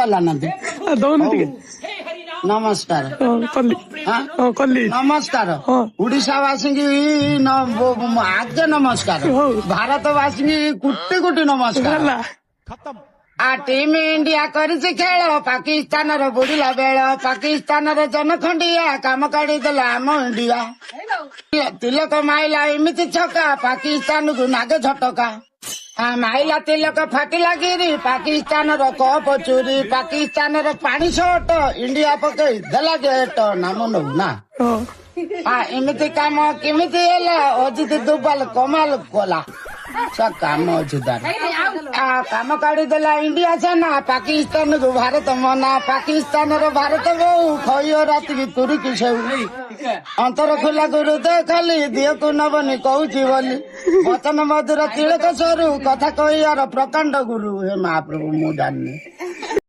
ହେଲାନାହାନ୍ତି। ଦଉନି ଟିକେ ନମସ୍କାର କଲି କଲି ନମସ୍କାର ଓଡିଶାବାସୀକି ଆଜ୍ଞା ନମସ୍କାର ଭାରତବାସୀକି କୋଟି କୋଟି ନମସ୍କାର। ହେଲା ଟିମ୍ ଇଣ୍ଡିଆ କରିଛି ଖେଳ ପାକିସ୍ତାନର ବୁଡିଲା ବେଳ ପାକିସ୍ତାନର ଜନଖଣ୍ଡିଆ କାମ କାଢିଦେଲା ଆମ ଇଣ୍ଡିଆ। ତିଲକ ମାଇଲା ଏମିତି ଛକା ପାକିସ୍ତାନକୁ ନାଗ ଝଟକା ମାଇଲା ତିଲକ ଫାଟିଲା ଗିରି ପାକିସ୍ତାନର କପ ଚୁରି ପାକିସ୍ତାନର ପାଣି ସଟ ଇଣ୍ଡିଆ ପକେଇ ଦେଲା ଗେଟ ନାମ ନଉ ନା ଏମିତି କାମ କେମିତି ହେଲା ଅଜିତ ଦୁବାଲ କମାଲ କଲା କାମ ଅଛି ତାର କାମ କାଢିଦେଲା ଇଣ୍ଡିଆ ସେନା ପାକିସ୍ତାନକୁ ଭାରତ ମନା ପାକିସ୍ତାନର ଭାରତ ବୋଉ ଖଇଅ ରାତିକି ତୁରିକି ସେଉ ଅନ୍ତର ଖୋଲାକୁ ହୃଦୟ ଖାଲି ଦିହକୁ ନବନି କହୁଛି ବୋଲି ବଚନ ମଧୁର ତିଳକ ସରୁ କଥା କହିବାର ପ୍ରକାଣ୍ଡ ଗୁରୁ ହେ ମହାପ୍ରଭୁ ମୁଁ ଜାଣିନି।